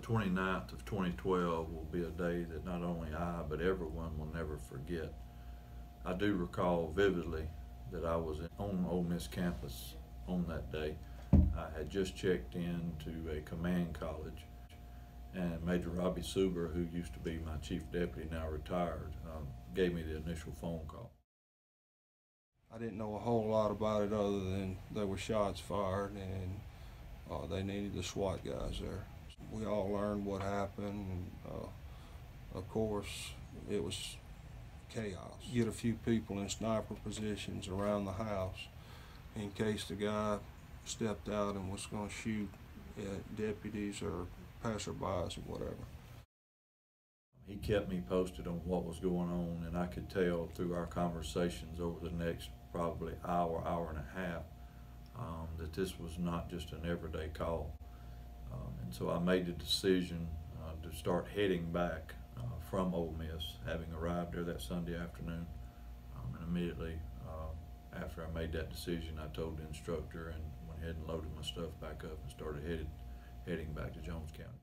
29th of 2012 will be a day that not only I, but everyone will never forget. I do recall vividly that I was on Ole Miss campus on that day. I had just checked into a command college, and Major Robbie Suber, who used to be my chief deputy, now retired, gave me the initial phone call. I didn't know a whole lot about it other than there were shots fired and they needed the SWAT guys there. We all learned what happened, and of course it was chaos. Get a few people in sniper positions around the house in case the guy stepped out and was going to shoot at deputies or passerbys or whatever. He kept me posted on what was going on, and I could tell through our conversations over the next probably hour, hour and a half, that this was not just an everyday call. And so I made the decision to start heading back from Ole Miss, having arrived there that Sunday afternoon. And immediately after I made that decision, I told the instructor and went ahead and loaded my stuff back up and started heading back to Jones County.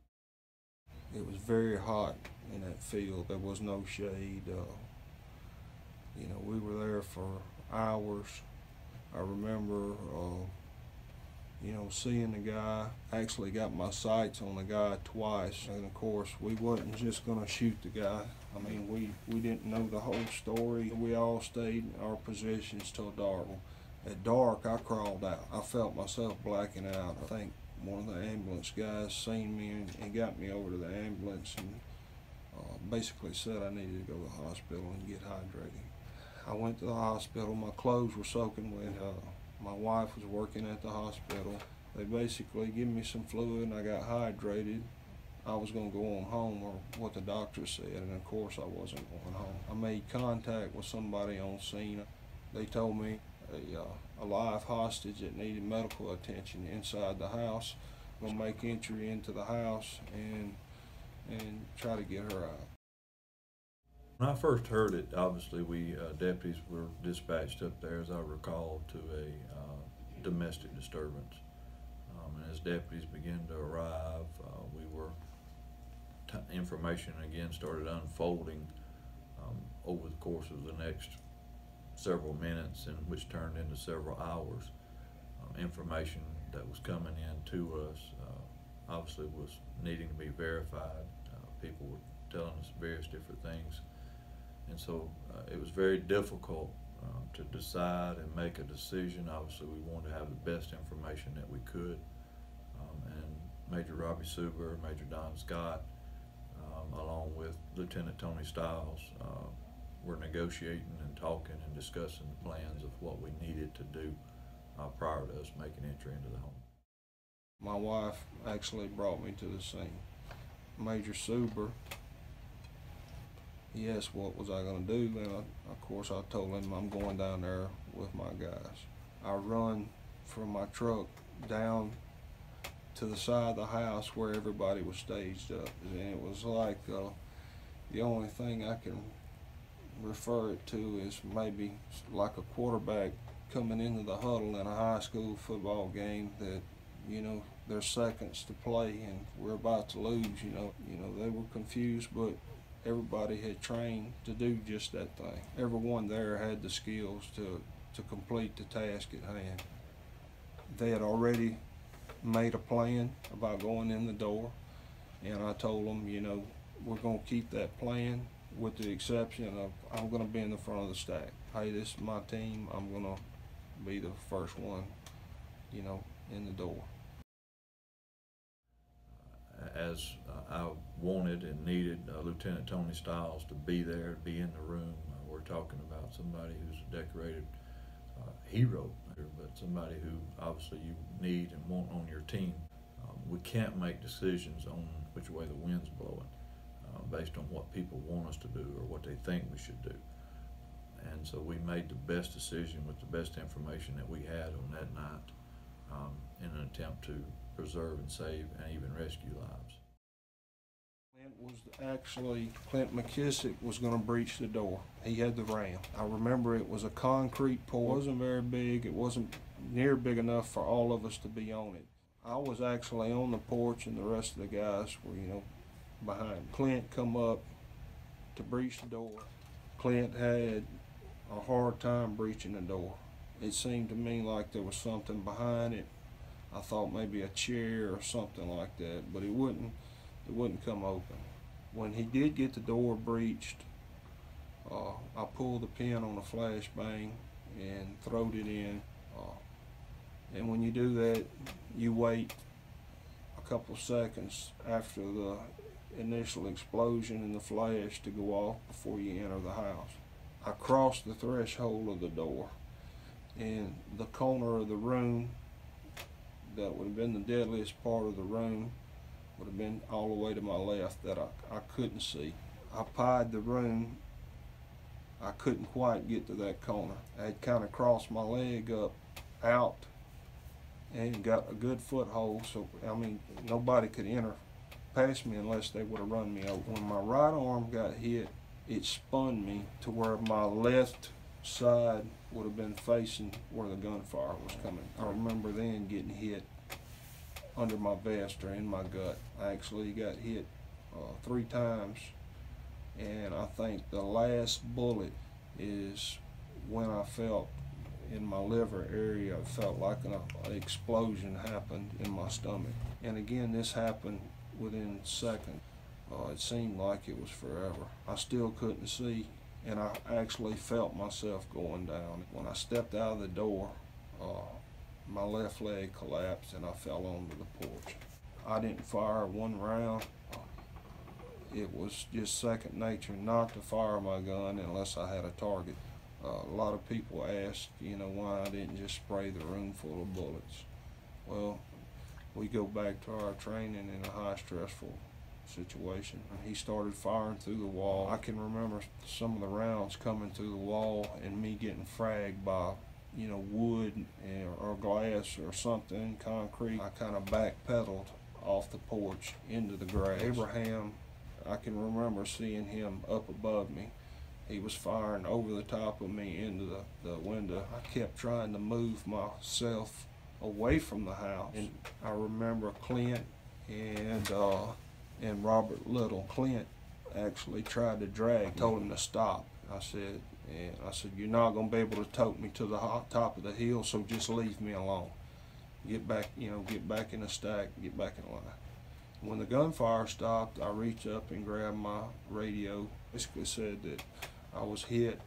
It was very hot in that field. There was no shade. You know, we were there for hours. I remember, you know, seeing the guy. I actually got my sights on the guy twice, and of course, we wasn't just gonna shoot the guy. I mean, we didn't know the whole story. We all stayed in our positions till dark. At dark, I crawled out. I felt myself blacking out. I think one of the ambulance guys seen me and got me over to the ambulance and basically said I needed to go to the hospital and get hydrated. I went to the hospital. My clothes were soaking wet. My wife was working at the hospital. They basically gave me some fluid and I got hydrated. I was going to go on home, or what the doctor said, and of course I wasn't going home. I made contact with somebody on scene. They told me a live hostage that needed medical attention inside the house. We'll make entry into the house and try to get her out. When I first heard it, obviously we deputies were dispatched up there, as I recall, to a domestic disturbance. And as deputies began to arrive, information again started unfolding over the course of the next several minutes, and which turned into several hours. Information that was coming in to us obviously was needing to be verified. People were telling us various different things, and so it was very difficult to decide and make a decision. Obviously we wanted to have the best information that we could, and Major Robbie Suber, Major Don Scott, along with Lieutenant Tony Stiles, were negotiating and talking and discussing the plans of what we needed to do prior to us making entry into the home. My wife actually brought me to the scene. Major Suber, he asked what was I going to do, and of course I told him I'm going down there with my guys. I run from my truck down to the side of the house where everybody was staged up, and it was like the only thing I can refer it to is maybe like a quarterback coming into the huddle in a high school football game that, you know, there's seconds to play and we're about to lose. You know, they were confused, but everybody had trained to do just that thing. Everyone there had the skills to complete the task at hand. They had already made a plan about going in the door, and I told them, you know, we're going to keep that plan with the exception of I'm going to be in the front of the stack. Hey, this is my team. I'm going to be the first one, you know, in the door. As I wanted and needed Lieutenant Tony Stiles to be there, be in the room. We're talking about somebody who's a decorated hero, but somebody who obviously you need and want on your team. We can't make decisions on which way the wind's blowing based on what people want us to do or what they think we should do. And so we made the best decision with the best information that we had on that night in an attempt to preserve and save and even rescue lives. Clint McKissick was going to breach the door. He had the ram. I remember it was a concrete pour. It wasn't very big. It wasn't near big enough for all of us to be on it. I was actually on the porch and the rest of the guys were, behind. Clint come up to breach the door. Clint had a hard time breaching the door. It seemed to me like there was something behind it. I thought maybe a chair or something like that, but it wouldn't come open. When he did get the door breached, I pulled the pin on the flashbang and throwed it in. And when you do that, you wait a couple seconds after the initial explosion and the flash to go off before you enter the house. I crossed the threshold of the door, and the corner of the room that would have been the deadliest part of the room would have been all the way to my left that I couldn't see. I pied the room. I couldn't quite get to that corner. I had kind of crossed my leg up out and got a good foothold, so nobody could enter past me unless they would have run me over. When my right arm got hit, it spun me to where my left side would have been facing where the gunfire was coming. I remember then getting hit under my vest or in my gut. I actually got hit 3 times, and I think the last bullet is when I felt in my liver area, it felt like an explosion happened in my stomach. And again, this happened within seconds. It seemed like it was forever. I still couldn't see, and I actually felt myself going down. When I stepped out of the door, my left leg collapsed and I fell onto the porch. I didn't fire 1 round. It was just second nature not to fire my gun unless I had a target. A lot of people ask, why I didn't just spray the room full of bullets. Well, we go back to our training in a high stressful situation. He started firing through the wall. I can remember some of the rounds coming through the wall and me getting fragged by, wood or glass or something, concrete. I kind of backpedaled off the porch into the grass. Abraham, I can remember seeing him up above me. He was firing over the top of me into the window. I kept trying to move myself away from the house. And I remember Clint and Robert Little. Clint actually tried to drag me, told him to stop. I said, you're not going to be able to tote me to the top of the hill, so just leave me alone. Get back in the stack, get back in line. When the gunfire stopped, I reached up and grabbed my radio. Basically said that I was hit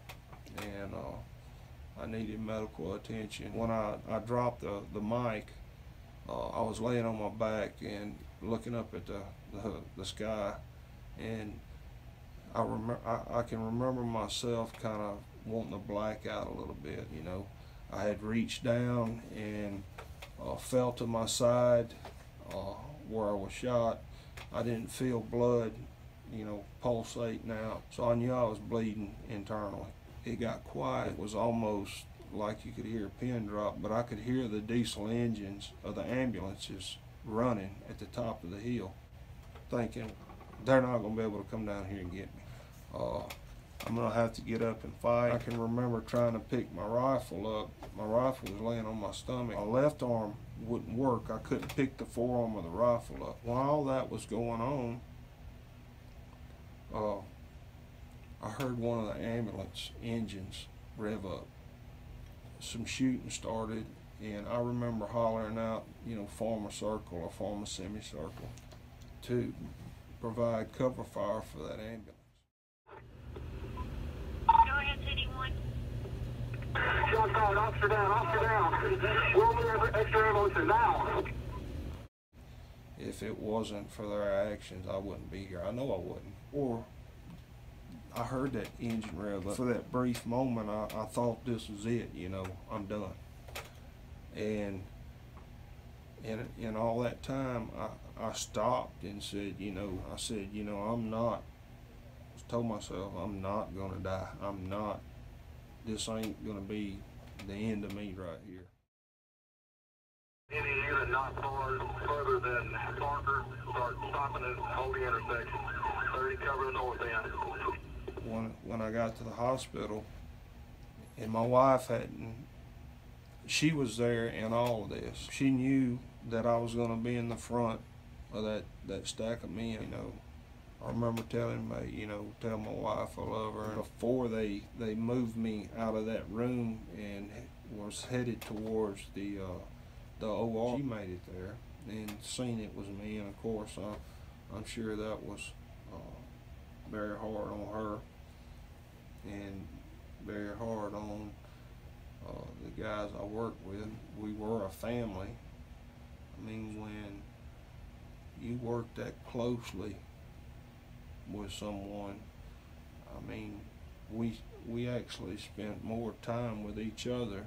and I needed medical attention. When I dropped the mic, I was laying on my back and looking up at the sky, and I can remember myself kind of wanting to black out a little bit. I had reached down and fell to my side where I was shot. I didn't feel blood, pulsating out, so I knew I was bleeding internally. It got quiet. It was almost like you could hear a pin drop, but I could hear the diesel engines of the ambulances running at the top of the hill, thinking they're not going to be able to come down here and get me. I'm going to have to get up and fight. I can remember trying to pick my rifle up. My rifle was laying on my stomach. My left arm wouldn't work. I couldn't pick the forearm of the rifle up. While that was going on, I heard one of the ambulance engines rev up. Some shooting started, and I remember hollering out, form a circle or form a semicircle to provide cover fire for that ambulance. Go ahead, City 1. Shot called, officer down. We'll move extra ambulances now. If it wasn't for their actions, I wouldn't be here. I know I wouldn't. Or I heard that engine rev up. For that brief moment, I thought this was it, I'm done. And in all that time, I stopped and said, I'm not, told myself, I'm not gonna die. This ain't gonna be the end of me right here. Any unit not further than Parker, start stopping and hold the intersection. 30 cover the north end. When I got to the hospital, and my wife hadn't she was there in all of this. She knew that I was going to be in the front of that stack of men, you know. I remember telling my, you know, tell my wife I love her. And before they moved me out of that room and was headed towards the OR, she made it there and seen it was me. And of course, I'm sure that was very hard on her and very hard on the guys I worked with. We were a family. I mean, when you work that closely with someone, I mean, we actually spent more time with each other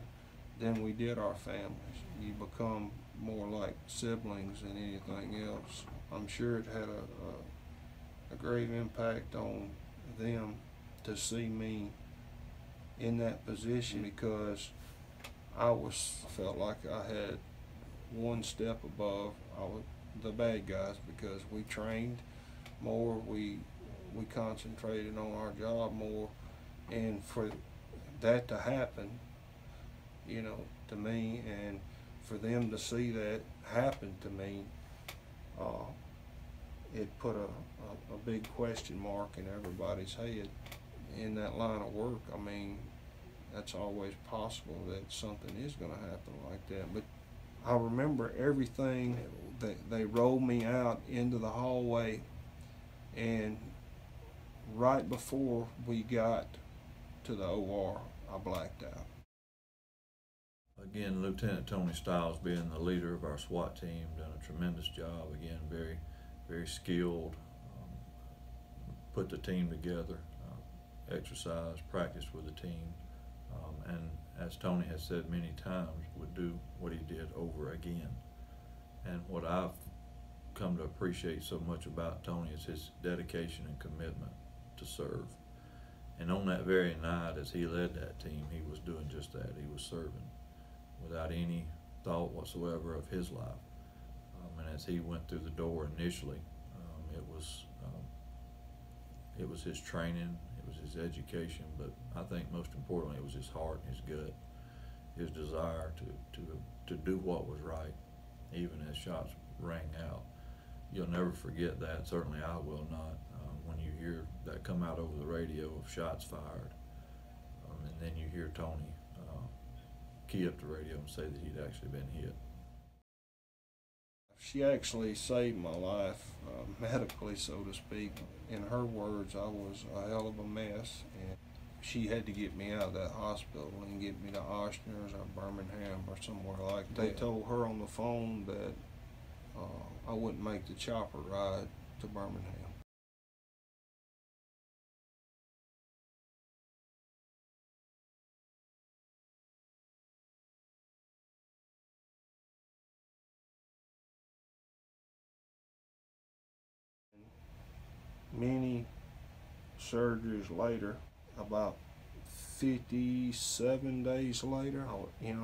than we did our families. You become more like siblings than anything else. I'm sure it had a great impact on them to see me in that position, because I felt like I had one step above the bad guys, because we trained more, we concentrated on our job more, and for that to happen, you know, to me, and for them to see that happen to me, it put a big question mark in everybody's head. In that line of work, I mean, that's always possible that something is going to happen like that. But I remember everything. They rolled me out into the hallway, and right before we got to the OR, I blacked out. Again, Lieutenant Tony Stiles, being the leader of our SWAT team, done a tremendous job. Again, very, very skilled, put the team together, exercise, practice with the team, and as Tony has said many times, would do what he did over again. And what I've come to appreciate so much about Tony is his dedication and commitment to serve. And on that very night, as he led that team, he was doing just that. He was serving without any thought whatsoever of his life. And as he went through the door initially, it was his training, it was his education, but I think most importantly it was his heart and his gut, his desire to do what was right, even as shots rang out. You'll never forget that. Certainly I will not. When you hear that come out over the radio of shots fired, and then you hear Tony key up the radio and say that he'd actually been hit. She actually saved my life, medically, so to speak. In her words, I was a hell of a mess, and she had to get me out of that hospital and get me to Oshner's or Birmingham or somewhere like that. They told her on the phone that I wouldn't make the chopper ride to Birmingham. Many surgeries later, about 57 days later, I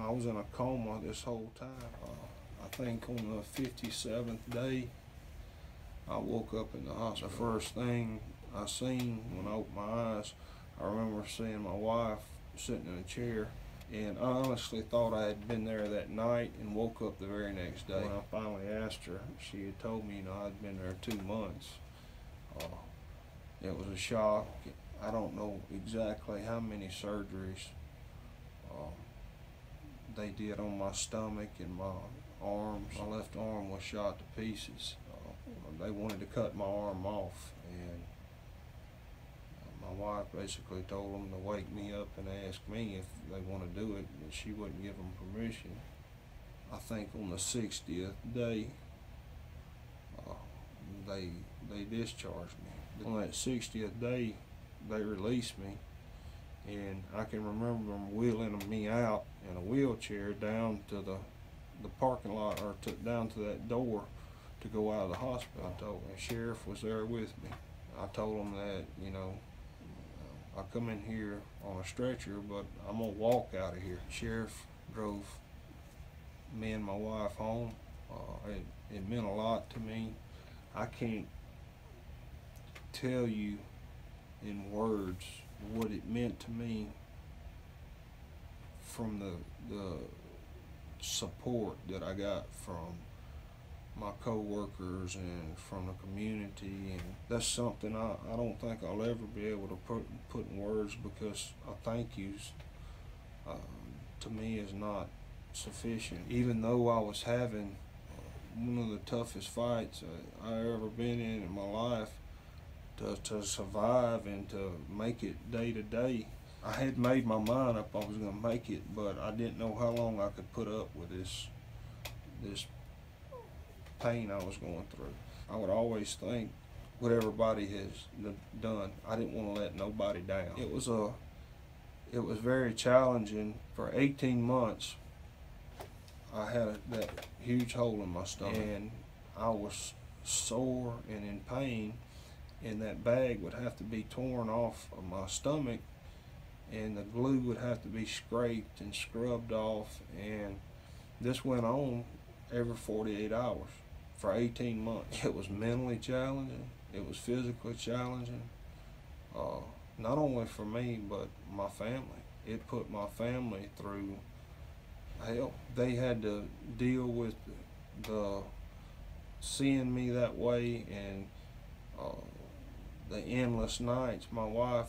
was in a coma this whole time. I think on the 57th day, I woke up in the hospital. The first thing I seen when I opened my eyes, I remember seeing my wife sitting in a chair, and I honestly thought I had been there that night and woke up the very next day. When I finally asked her, she had told me, I'd been there 2 months. It was a shock. I don't know exactly how many surgeries they did on my stomach and my arms. My left arm was shot to pieces. They wanted to cut my arm off, and my wife basically told them to wake me up and ask me if they want to do it, and she wouldn't give them permission. I think on the 60th day, they discharged me. On that 60th day, they released me, and I can remember them wheeling me out in a wheelchair down to the parking lot, or down to that door to go out of the hospital. The sheriff was there with me. I told him that, I come in here on a stretcher, but I'm gonna walk out of here. The sheriff drove me and my wife home. It meant a lot to me. I can't tell you in words what it meant to me, from the support that I got from my co-workers and from the community, and that's something I don't think I'll ever be able to put in words, because a thank yous to me is not sufficient. Even though I was having one of the toughest fights I ever been in my life, to survive and to make it day to day, I had made my mind up I was going to make it, but I didn't know how long I could put up with this pain I was going through. I would always think what everybody has done, I didn't want to let nobody down. It was very challenging. For 18 months, I had that huge hole in my stomach, and I was sore and in pain, and that bag would have to be torn off of my stomach, and the glue would have to be scraped and scrubbed off, and this went on every 48 hours for 18 months. It was mentally challenging, it was physically challenging, not only for me, but my family. It put my family through hell. They had to deal with the seeing me that way, and the endless nights. My wife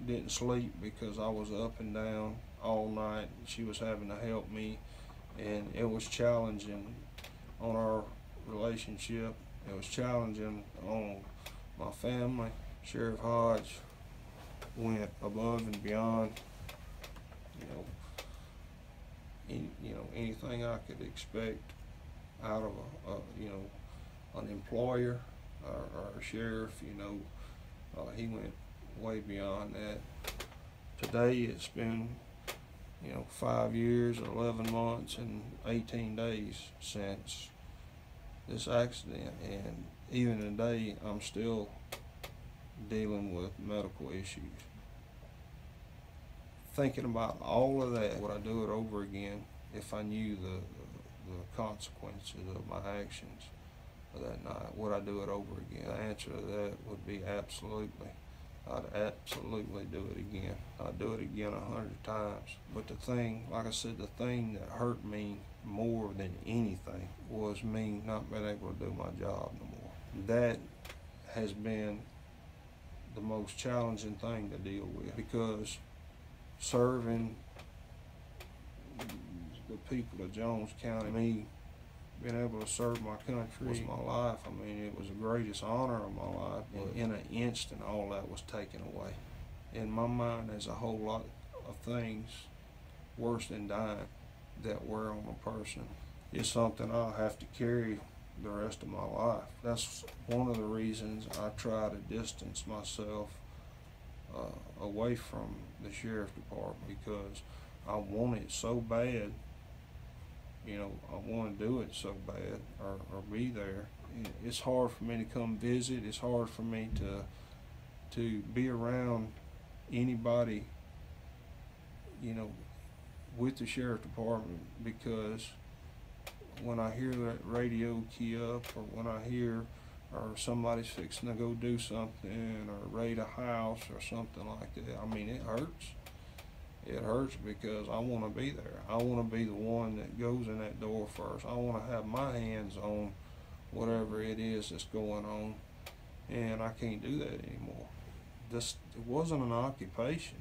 didn't sleep because I was up and down all night. She was having to help me, and it was challenging on our relationship. It was challenging on my family. Sheriff Hodge went above and beyond, anything I could expect out of an employer or a sheriff. He went way beyond that. Today it's been 5 years, 11 months, and 18 days since this accident, and even today I'm still dealing with medical issues. Thinking about all of that, would I do it over again if I knew the consequences of my actions of that night? Would I do it over again? The answer to that would be absolutely. I'd absolutely do it again. I'd do it again 100 times. But the thing, like I said, the thing that hurt me more than anything was me not being able to do my job no more. That has been the most challenging thing to deal with, because serving the people of Jones County, me being able to serve my country was my life. I mean, it was the greatest honor of my life. And in an instant, all that was taken away. In my mind, there's a whole lot of things worse than dying that wear on a person. It's something I'll have to carry the rest of my life. That's one of the reasons I try to distance myself away from the sheriff department, because I want it so bad. I want to do it so bad, or be there. It's hard for me to come visit. It's hard for me to be around anybody, with the sheriff department, because when I hear that radio key up, or when I hear or somebody's fixing to go do something or raid a house or something like that, I mean, it hurts. It hurts because I want to be there. I want to be the one that goes in that door first. I want to have my hands on whatever it is that's going on, and I can't do that anymore. It wasn't an occupation.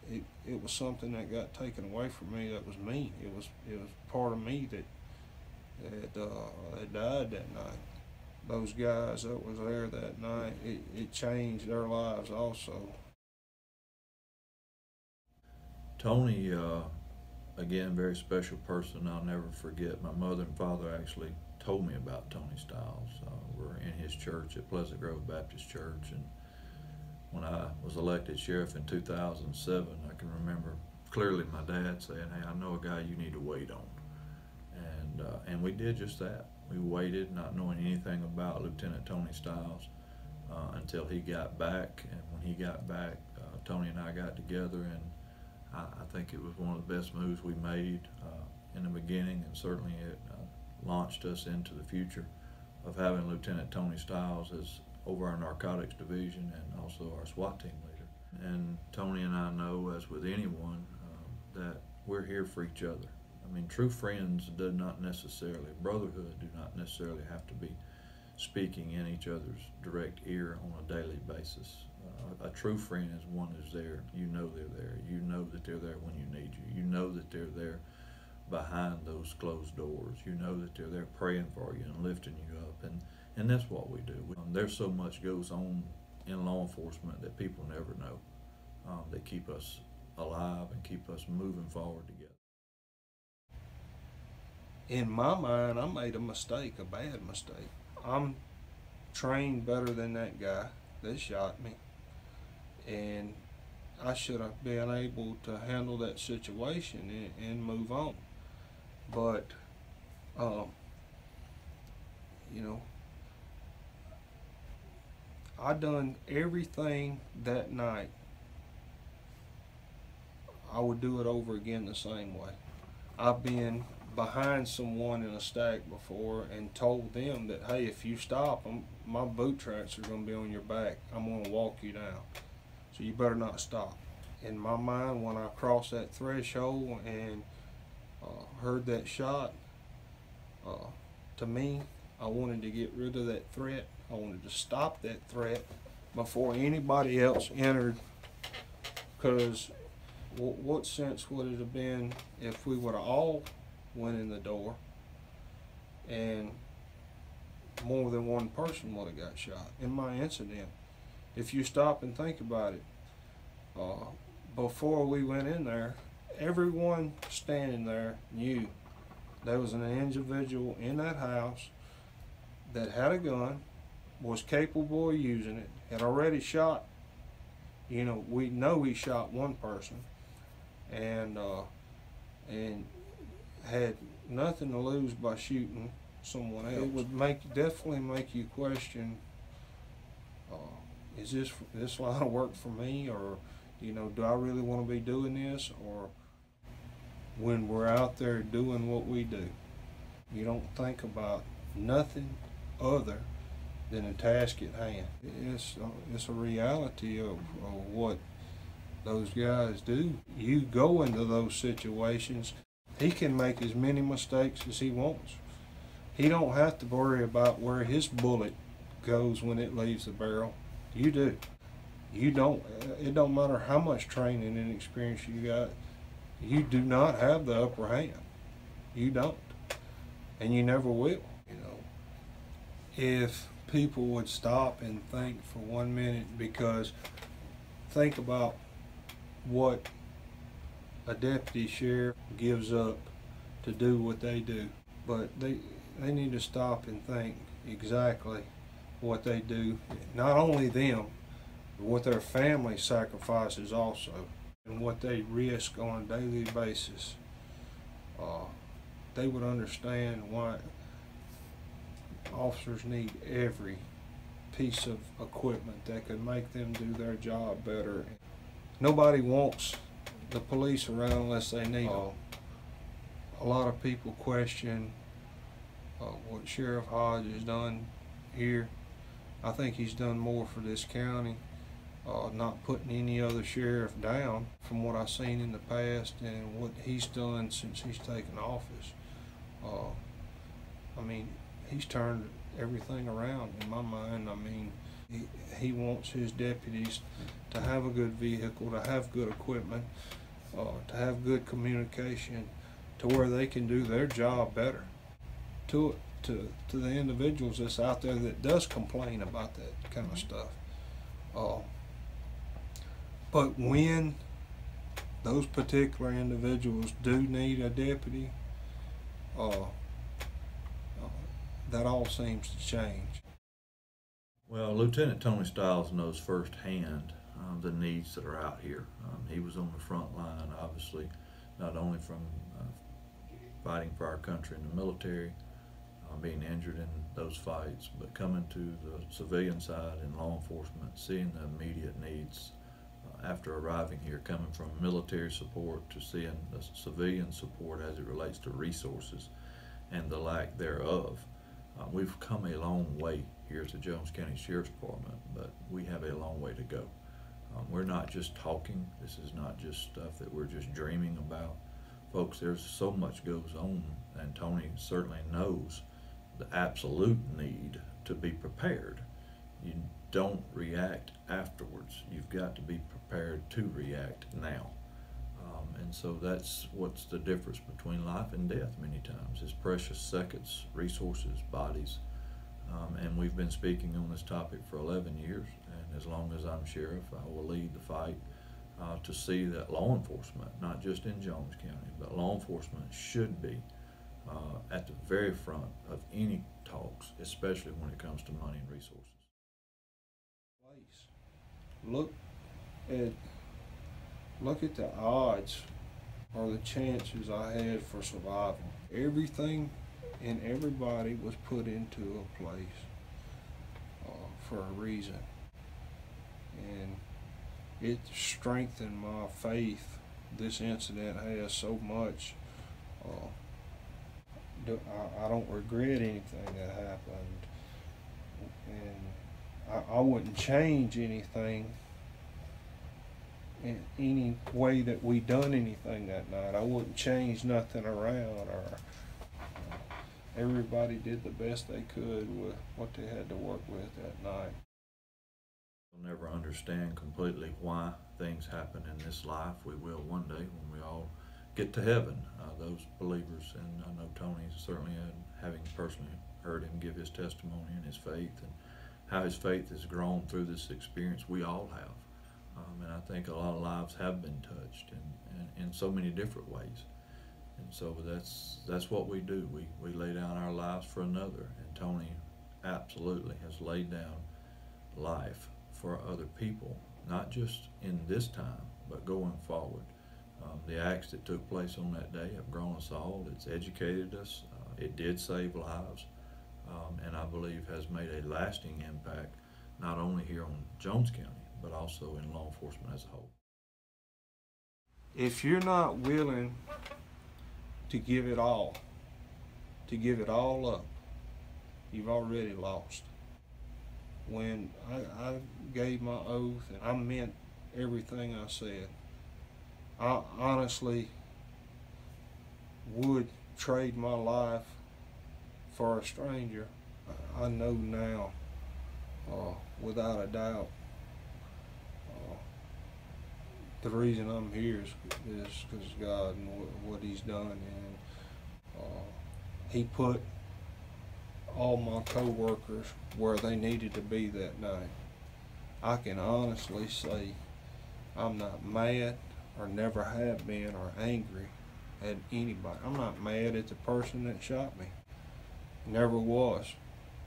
It was something that got taken away from me. That was me. It was part of me that died that night. Those guys that was there that night, it changed their lives also. Tony, again, very special person. I'll never forget. My mother and father actually told me about Tony Stiles. We're in his church at Pleasant Grove Baptist Church, and when I was elected sheriff in 2007, I can remember clearly my dad saying, "Hey, I know a guy you need to wait on," and we did just that. We waited, not knowing anything about Lieutenant Tony Stiles until he got back, and when he got back, Tony and I got together, and I think it was one of the best moves we made in the beginning, and certainly it launched us into the future of having Lieutenant Tony Stiles as over our narcotics division and also our SWAT team leader. And Tony and I know, as with anyone, that we're here for each other. I I mean, true friends do not necessarily, brotherhood do not necessarily have to be speaking in each other's direct ear on a daily basis. A true friend is one who's there. You know they're there. You know that they're there when you need you. You know that they're there behind those closed doors. You know that they're there praying for you and lifting you up. And that's what we do. There's so much goes on in law enforcement that people never know, that keep us alive and keep us moving forward together. In my mind, I made a mistake, a bad mistake. I'm trained better than that guy that shot me, and I should have been able to handle that situation and move on. But, you know, I done everything that night. I would do it over again the same way. I've been behind someone in a stack before and told them that, hey, if you stop, my boot tracks are going to be on your back. I'm going to walk you down. So you better not stop. In my mind, when I crossed that threshold and heard that shot, to me, I wanted to get rid of that threat. I wanted to stop that threat before anybody else entered, because what sense would it have been if we would have all went in the door and more than one person would have got shot in my incident? If you stop and think about it, before we went in there, everyone standing there knew there was an individual in that house that had a gun, was capable of using it, had already shot, you know, we know he shot one person, and had nothing to lose by shooting someone else. It would definitely make you question, is this line of work for me, or, you know, do I really want to be doing this? Or when we're out there doing what we do, you don't think about nothing other than a task at hand. It's a reality of what those guys do. You go into those situations, he can make as many mistakes as he wants. He don't have to worry about where his bullet goes when it leaves the barrel. You do. You don't. It don't matter how much training and experience you got. You do not have the upper hand. You don't, and you never will. You know, if people would stop and think for 1 minute, because think about what a deputy sheriff gives up to do what they do. But they need to stop and think exactly what they do. Not only them, but what their family sacrifices also, and what they risk on a daily basis. They would understand why officers need every piece of equipment that could make them do their job better. Nobody wants the police around unless they need them. A lot of people question what Sheriff Hodge has done here. I think he's done more for this county, not putting any other sheriff down from what I've seen in the past and what he's done since he's taken office. I mean, he's turned everything around in my mind. I mean, he wants his deputies to have a good vehicle, to have good equipment, to have good communication, to where they can do their job better. To the individuals that's out there that does complain about that kind of stuff. But when those particular individuals do need a deputy, that all seems to change. Well, Lieutenant Tony Stiles knows firsthand the needs that are out here. He was on the front line, obviously, not only from fighting for our country in the military, being injured in those fights, but coming to the civilian side in law enforcement, seeing the immediate needs after arriving here, coming from military support to seeing the civilian support as it relates to resources and the lack thereof. We've come a long way here at the Jones County Sheriff's Department, but we have a long way to go. We're not just talking. This is not just stuff that we're just dreaming about folks, there's so much goes on, and Tony certainly knows the absolute need to be prepared. You don't react afterwards. You've got to be prepared to react now. And so that's what's the difference between life and death many times is precious seconds, resources, bodies. And we've been speaking on this topic for 11 years, and as long as I'm sheriff, I will lead the fight to see that law enforcement, not just in Jones County, but law enforcement should be at the very front of any talks, especially when it comes to money and resources. Look at the odds or the chances I had for survival. Everything and everybody was put into a place for a reason, and it strengthened my faith. This incident has so much. I don't regret anything that happened, and I wouldn't change anything in any way that we done anything that night. I wouldn't change nothing around, or everybody did the best they could with what they had to work with that night. We'll never understand completely why things happen in this life. We will one day when we all get to heaven. Those believers, and I know Tony certainly having personally heard him give his testimony and his faith and how his faith has grown through this experience. We all have. And I think a lot of lives have been touched in so many different ways. And so that's what we do. We lay down our lives for another. And Tony absolutely has laid down life for other people, not just in this time, but going forward. The acts that took place on that day have grown us all. It's educated us. It did save lives. And I believe has made a lasting impact, not only here on Jones County, but also in law enforcement as a whole. If you're not willing to give it all up, you've already lost. When I gave my oath, and I meant everything I said, I honestly would trade my life for a stranger. I know now, without a doubt, the reason I'm here is because God and what He's done, and He put all my co-workers where they needed to be that night. I can honestly say I'm not mad, or never have been, or angry at anybody. I'm not mad at the person that shot me. Never was,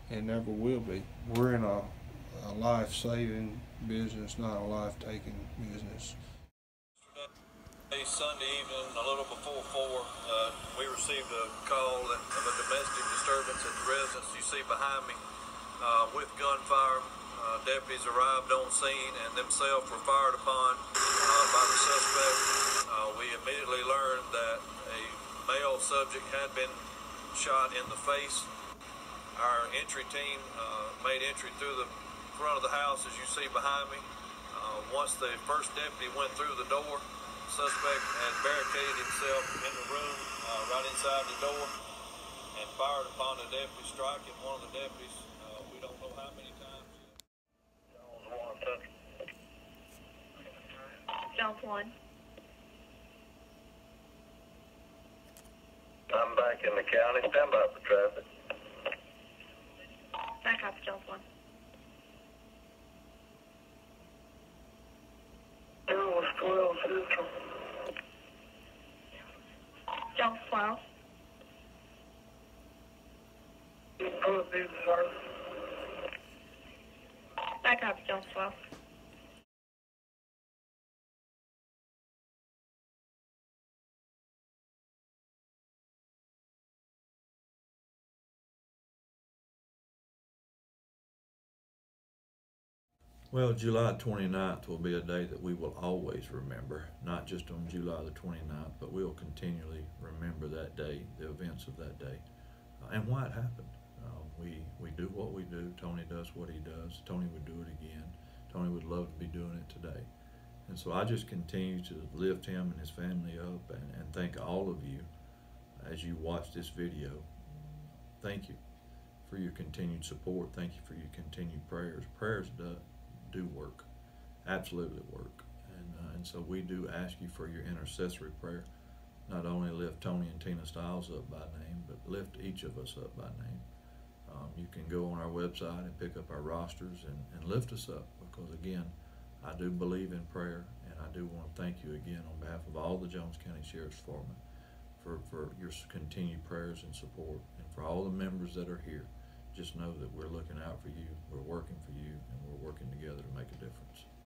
and never will be. We're in a life-saving business, not a life-taking business. Sunday evening, a little before 4, we received a call of a domestic disturbance at the residence you see behind me with gunfire. Deputies arrived on scene and themselves were fired upon by the suspect. We immediately learned that a male subject had been shot in the face. Our entry team made entry through the front of the house, as you see behind me. Once the first deputy went through the door, the suspect had barricaded himself in the room right inside the door and fired upon the deputy, striking one of the deputies. We don't know how many times. Jones 1. I'm back in the county. Stand by for traffic. Back up, Jones 1. It was 12 Central. Jones 12. You put these, sir. Back up, Jones 12. Well, July 29th will be a day that we will always remember, not just on July the 29th, but we'll continually remember that day, the events of that day, and why it happened. We do what we do. Tony does what he does. Tony would do it again. Tony would love to be doing it today. And so I just continue to lift him and his family up, and thank all of you as you watch this video. Thank you for your continued support. Thank you for your continued prayers. Prayers do work, absolutely work. And so we do ask you for your intercessory prayer. Not only lift Tony and Tina Stiles up by name, but lift each of us up by name. You can go on our website and pick up our rosters and lift us up, because again, I do believe in prayer, and I do want to thank you again on behalf of all the Jones County Sheriff's Department for your continued prayers and support, and for all the members that are here. Just know that we're looking out for you, we're working for you, and we're working together to make a difference.